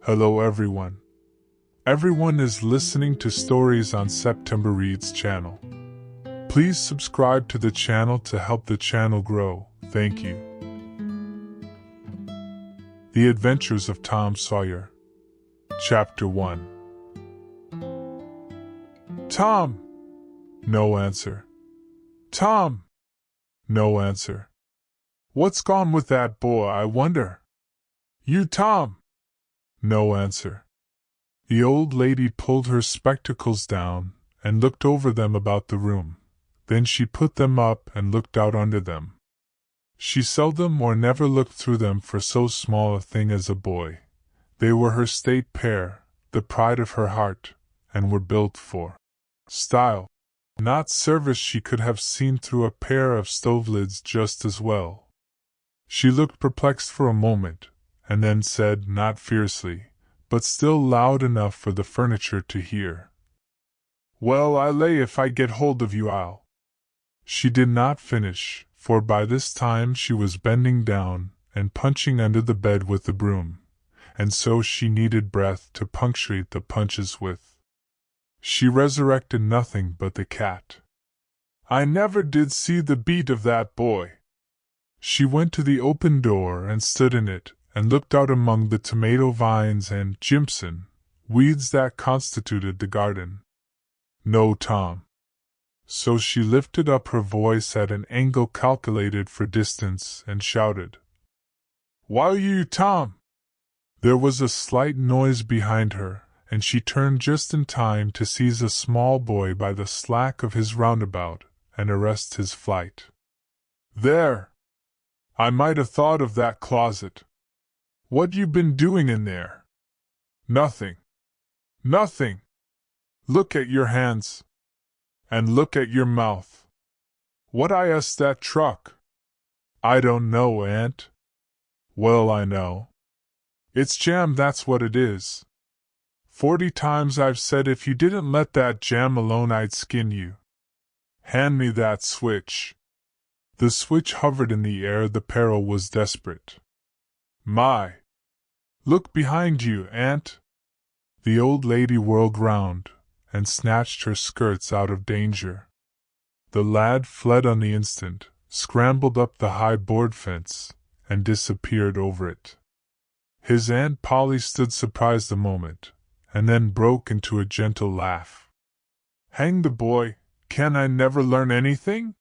Hello everyone. Everyone is listening to Stories on September Reads channel. Please subscribe to the channel to help the channel grow. Thank you. The Adventures of Tom Sawyer. Chapter 1. Tom! No answer. Tom! No answer. What's gone with that boy, I wonder? You, Tom! No answer. The old lady pulled her spectacles down and looked over them about the room. Then she put them up and looked out under them. She seldom or never looked through them for so small a thing as a boy. They were her state pair, the pride of her heart, and were built for style, not service. She could have seen through a pair of stove lids just as well. She looked perplexed for a moment, and then said, not fiercely, but still loud enough for the furniture to hear, "Well, I lay if I get hold of you I'll—" She did not finish, for by this time she was bending down and punching under the bed with the broom, and so she needed breath to punctuate the punches with. She resurrected nothing but the cat. "I never did see the beat of that boy." She went to the open door and stood in it, and looked out among the tomato vines and Jimson weeds that constituted the garden. No Tom. So she lifted up her voice at an angle calculated for distance and shouted, "Why you, Tom?" There was a slight noise behind her, and she turned just in time to seize a small boy by the slack of his roundabout and arrest his flight. "There! I might have thought of that closet. What you been doing in there?" "Nothing. Nothing. Look at your hands. And look at your mouth. What I asked that truck?" "I don't know, Aunt." "Well, I know. It's jam, that's what it is. 40 times I've said if you didn't let that jam alone I'd skin you. Hand me that switch." The switch hovered in the air. The peril was desperate. "My! Look behind you, Aunt." The old lady whirled round and snatched her skirts out of danger. The lad fled on the instant, scrambled up the high board fence, and disappeared over it. His Aunt Polly stood surprised a moment, and then broke into a gentle laugh. "Hang the boy, can I never learn anything?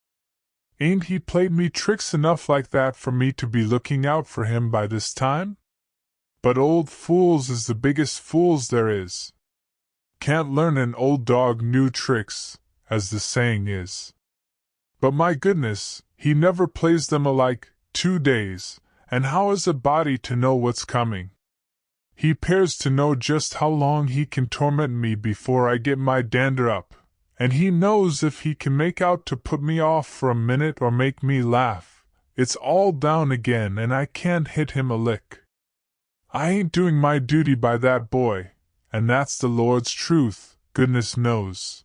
Ain't he played me tricks enough like that for me to be looking out for him by this time? But old fools is the biggest fools there is. Can't learn an old dog new tricks, as the saying is. But my goodness, he never plays them alike 2 days, and how is a body to know what's coming? He 'pears to know just how long he can torment me before I get my dander up, and he knows if he can make out to put me off for a minute or make me laugh, it's all down again and I can't hit him a lick. I ain't doing my duty by that boy, and that's the Lord's truth, goodness knows.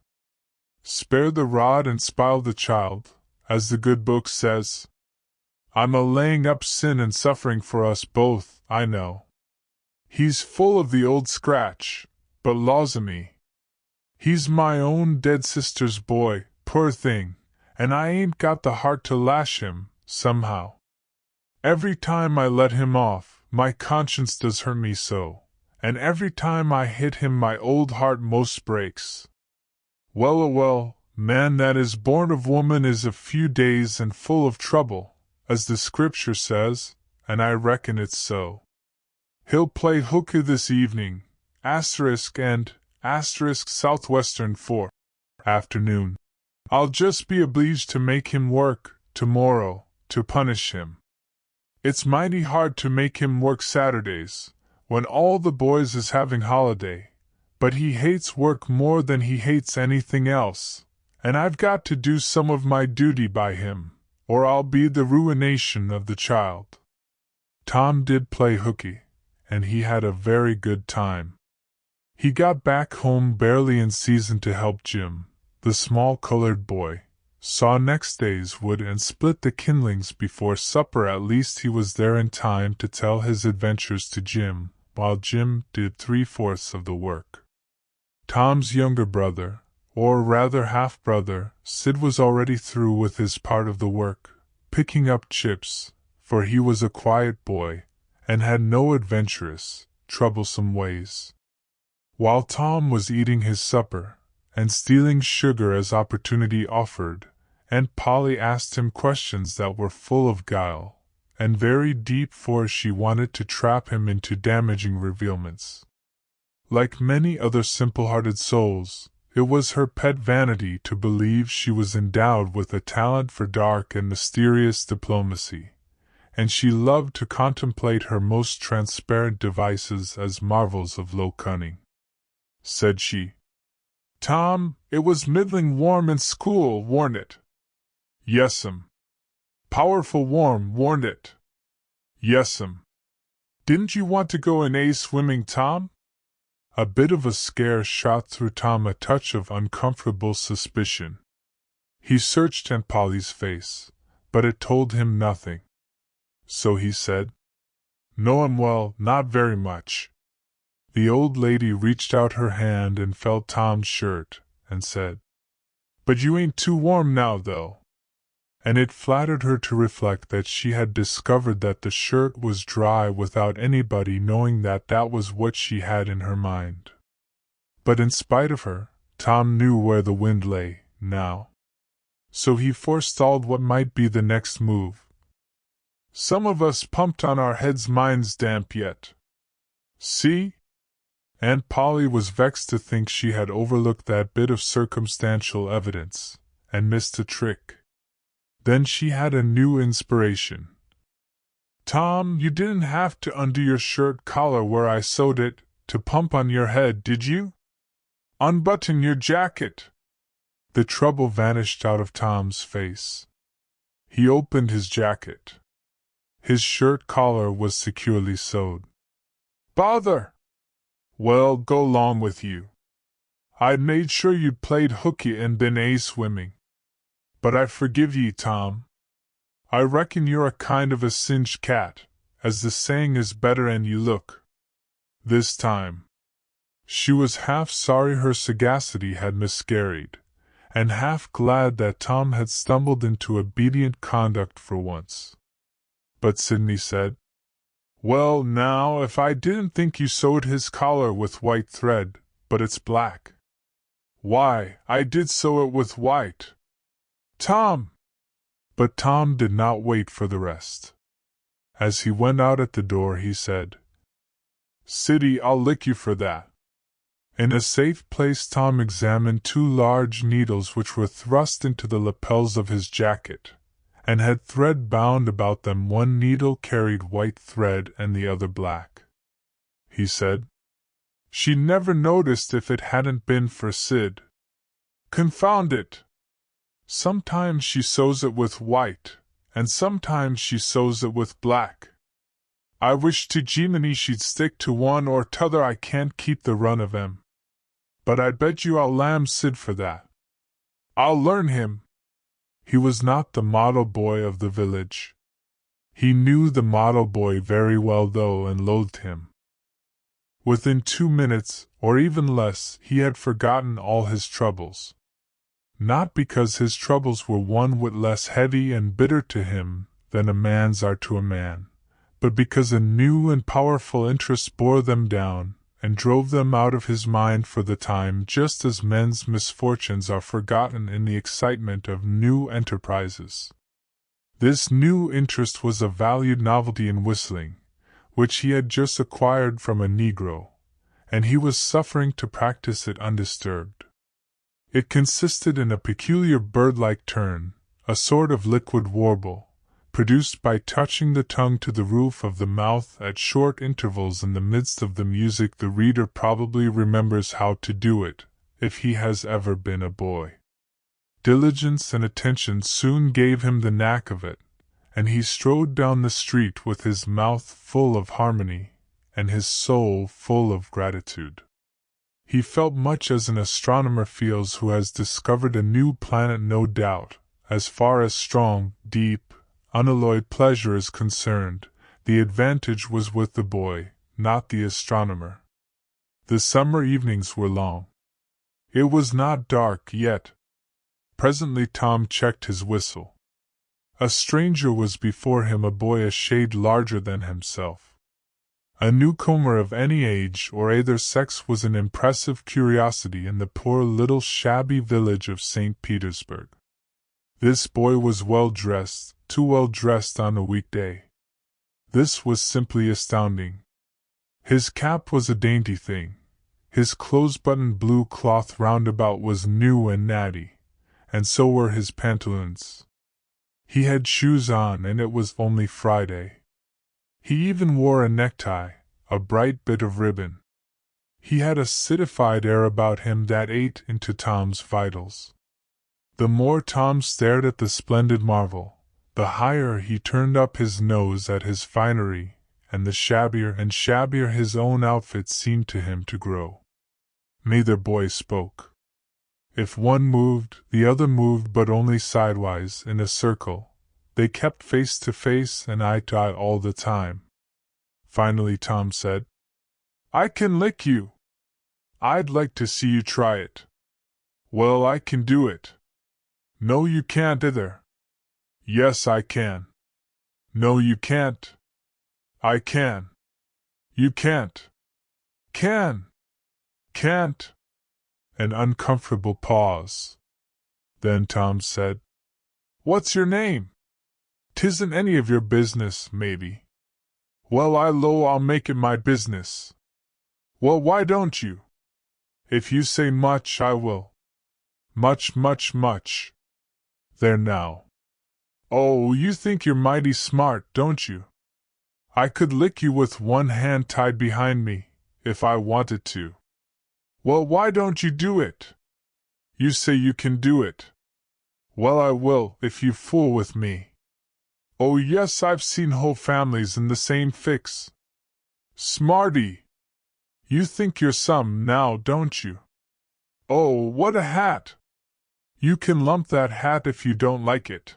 Spare the rod and spile the child, as the good book says. I'm a-laying up sin and suffering for us both, I know. He's full of the old scratch, but laws o' me. He's my own dead sister's boy, poor thing, and I ain't got the heart to lash him, somehow. Every time I let him off, my conscience does hurt me so, and every time I hit him my old heart most breaks. Well a well, man that is born of woman is a few days and full of trouble, as the scripture says, and I reckon it's so. He'll play hooky this evening, and southwestern for afternoon. I'll just be obliged to make him work, tomorrow, to punish him. It's mighty hard to make him work Saturdays, when all the boys is having holiday, but he hates work more than he hates anything else, and I've got to do some of my duty by him, or I'll be the ruination of the child." Tom did play hooky, and he had a very good time. He got back home barely in season to help Jim, the small colored boy, saw next day's wood and split the kindlings before supper. At least he was there in time to tell his adventures to Jim, while Jim did 3/4 of the work. Tom's younger brother, or rather half-brother, Sid, was already through with his part of the work, picking up chips, for he was a quiet boy, and had no adventurous, troublesome ways. While Tom was eating his supper, and stealing sugar as opportunity offered, Aunt Polly asked him questions that were full of guile, and very deep, for she wanted to trap him into damaging revealments. Like many other simple-hearted souls, it was her pet vanity to believe she was endowed with a talent for dark and mysterious diplomacy, and she loved to contemplate her most transparent devices as marvels of low cunning. Said she, "Tom, it was middling warm in school, warn't it?" "Yes'm." "Powerful warm, warn't it?" "Yes'm." "Didn't you want to go in swimming, Tom?" A bit of a scare shot through Tom, a touch of uncomfortable suspicion. He searched Aunt Polly's face, but it told him nothing. So he said, "No'm, well, not very much." The old lady reached out her hand and felt Tom's shirt, and said, "But you ain't too warm now, though." And it flattered her to reflect that she had discovered that the shirt was dry without anybody knowing that that was what she had in her mind. But in spite of her, Tom knew where the wind lay, now. So he forestalled what might be the next move. "Some of us pumped on our heads, mine's damp yet. See?" Aunt Polly was vexed to think she had overlooked that bit of circumstantial evidence, and missed a trick. Then she had a new inspiration. "Tom, you didn't have to undo your shirt collar where I sewed it, to pump on your head, did you? Unbutton your jacket." The trouble vanished out of Tom's face. He opened his jacket. His shirt collar was securely sewed. "Bother! Well, go 'long with you. I'd made sure you'd played hooky and been swimming. But I forgive ye, Tom. I reckon you're a kind of a singed cat, as the saying is, better'n you look. This time." She was half sorry her sagacity had miscarried, and half glad that Tom had stumbled into obedient conduct for once. But Sidney said, "Well, now, if I didn't think you sewed his collar with white thread, but it's black." "Why, I did sew it with white." "Tom!" But Tom did not wait for the rest. As he went out at the door, he said, "Siddy, I'll lick you for that." In a safe place, Tom examined 2 large needles which were thrust into the lapels of his jacket, and had thread bound about them. One needle carried white thread and the other black. He said, "She'd never noticed if it hadn't been for Sid. Confound it! Sometimes she sews it with white, and sometimes she sews it with black. I wish to Jiminy she'd stick to one or t'other. I can't keep the run of 'em. But I bet you I'll lamb Sid for that. I'll learn him." He was not the model boy of the village. He knew the model boy very well, though, and loathed him. Within 2 minutes, or even less, he had forgotten all his troubles. Not because his troubles were one whit less heavy and bitter to him than a man's are to a man, but because a new and powerful interest bore them down, and drove them out of his mind for the time, just as men's misfortunes are forgotten in the excitement of new enterprises. This new interest was a valued novelty in whistling, which he had just acquired from a Negro, and he was suffering to practice it undisturbed. It consisted in a peculiar bird-like turn, a sort of liquid warble, produced by touching the tongue to the roof of the mouth at short intervals in the midst of the music. The reader probably remembers how to do it, if he has ever been a boy. Diligence and attention soon gave him the knack of it, and he strode down the street with his mouth full of harmony, and his soul full of gratitude. He felt much as an astronomer feels who has discovered a new planet. No doubt, as far as strong, deep, unalloyed pleasure is concerned, the advantage was with the boy, not the astronomer. The summer evenings were long. It was not dark yet. Presently Tom checked his whistle. A stranger was before him, a boy a shade larger than himself. A newcomer of any age or either sex was an impressive curiosity in the poor little shabby village of St. Petersburg. This boy was well dressed, too well dressed on a weekday. This was simply astounding. His cap was a dainty thing. His close-buttoned blue cloth roundabout was new and natty, and so were his pantaloons. He had shoes on, and it was only Friday. He even wore a necktie, a bright bit of ribbon. He had a citified air about him that ate into Tom's vitals. The more Tom stared at the splendid marvel, the higher he turned up his nose at his finery, and the shabbier and shabbier his own outfit seemed to him to grow. Neither boy spoke. If one moved, the other moved, but only sidewise, in a circle. They kept face to face and eye to eye all the time. Finally Tom said, "I can lick you. I'd like to see you try it." "Well, I can do it." "No, you can't either." "Yes, I can." "No, you can't." "I can." "You can't." "Can." "Can't." An uncomfortable pause. Then Tom said, "What's your name?" "'Tisn't any of your business, maybe." "Well, I'll make it my business." "Well, why don't you?" "If you say much, I will." "Much, much, much." "There now." "Oh, you think you're mighty smart, don't you?" "I could lick you with one hand tied behind me, if I wanted to." "Well, why don't you do it?" "You say you can do it." "Well, I will, if you fool with me." "Oh yes, I've seen whole families in the same fix." "Smarty! You think you're some now, don't you?" "Oh, what a hat!" "You can lump that hat if you don't like it."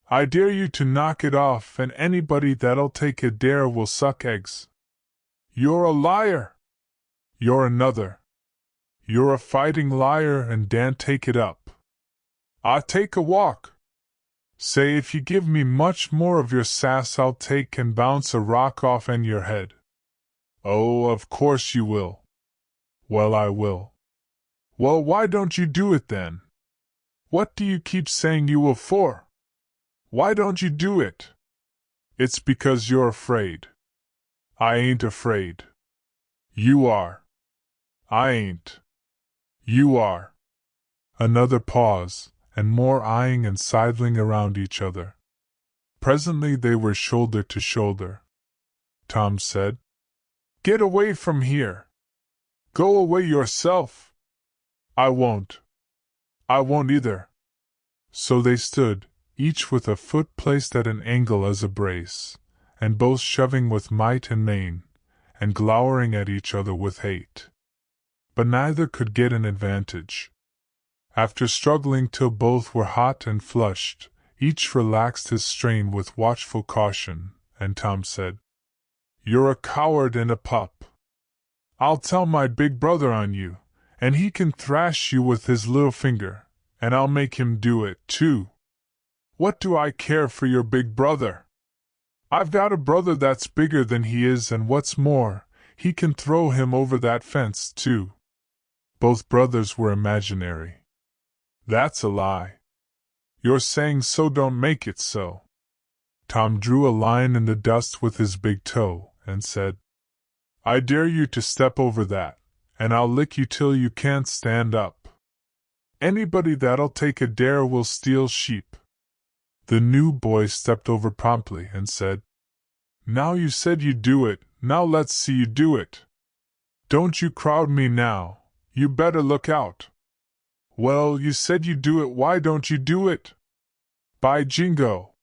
"I dare you to knock it off, and anybody that'll take a dare will suck eggs." "You're a liar!" "You're another." "You're a fighting liar, and daren't take it up." "I take a walk." "Say, if you give me much more of your sass, I'll take and bounce a rock off in your head." "Oh, of course you will." "Well, I will." "Well, why don't you do it then?" "What do you keep saying you will for?" "Why don't you do it?" "It's because you're afraid." "I ain't afraid." "You are." "I ain't." "You are." Another pause, and more eyeing and sidling around each other. Presently they were shoulder to shoulder. Tom said, "Get away from here." "Go away yourself." "I won't." "I won't either." So they stood, each with a foot placed at an angle as a brace, and both shoving with might and main, and glowering at each other with hate. But neither could get an advantage. After struggling till both were hot and flushed, each relaxed his strain with watchful caution, and Tom said, "You're a coward and a pup. I'll tell my big brother on you, and he can thrash you with his little finger, and I'll make him do it, too." "What do I care for your big brother? I've got a brother that's bigger than he is, and what's more, he can throw him over that fence, too." Both brothers were imaginary. "That's a lie." "You're saying so don't make it so." Tom drew a line in the dust with his big toe, and said, "I dare you to step over that, and I'll lick you till you can't stand up. Anybody that'll take a dare will steal sheep." The new boy stepped over promptly and said, "Now you said you'd do it, now let's see you do it. Don't you crowd me now, you better look out." "Well, you said you'd do it, why don't you do it?" "By jingo!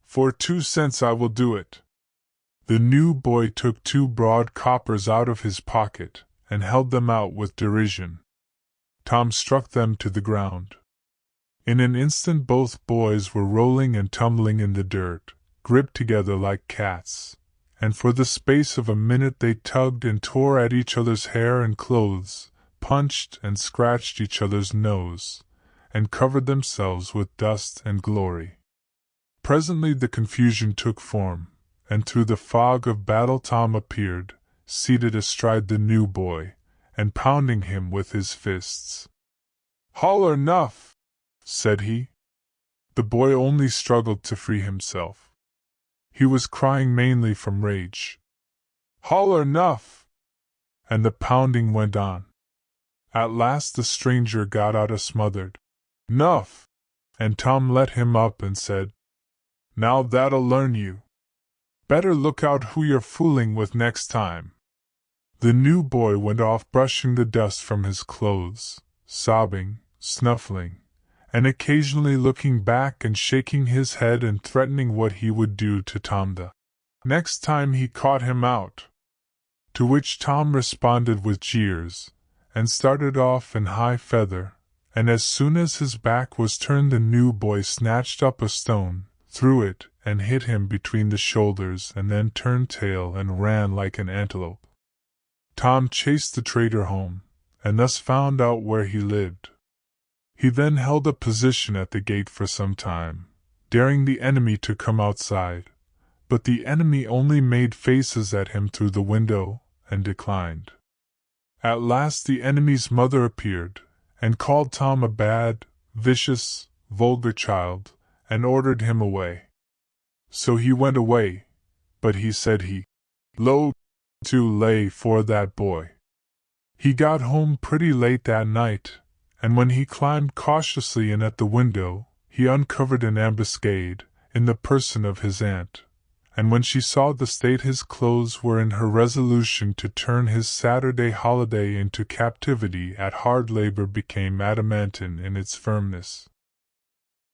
For 2 cents I will do it." The new boy took 2 broad coppers out of his pocket, and held them out with derision. Tom struck them to the ground. In an instant both boys were rolling and tumbling in the dirt, gripped together like cats, and for the space of a minute they tugged and tore at each other's hair and clothes, punched and scratched each other's nose, and covered themselves with dust and glory. Presently the confusion took form, and through the fog of battle Tom appeared, seated astride the new boy, and pounding him with his fists. "Holler 'nuff," said he. The boy only struggled to free himself. He was crying mainly from rage. "Holler 'nuff!" And the pounding went on. At last the stranger got out a smothered "nuff," and Tom let him up and said, "Now that'll learn you. Better look out who you're fooling with next time." The new boy went off brushing the dust from his clothes, sobbing, snuffling, and occasionally looking back and shaking his head and threatening what he would do to Tom the next time he caught him out. To which Tom responded with jeers, and started off in high feather, and as soon as his back was turned the new boy snatched up a stone, threw it, and hit him between the shoulders and then turned tail and ran like an antelope. Tom chased the traitor home, and thus found out where he lived. He then held a position at the gate for some time, daring the enemy to come outside, but the enemy only made faces at him through the window, and declined. At last the enemy's mother appeared, and called Tom a bad, vicious, vulgar child, and ordered him away. So he went away, but he said he "low to lay for that boy." He got home pretty late that night, and when he climbed cautiously in at the window, he uncovered an ambuscade, in the person of his aunt, and when she saw the state his clothes were in, her resolution to turn his Saturday holiday into captivity at hard labor became adamantine in its firmness.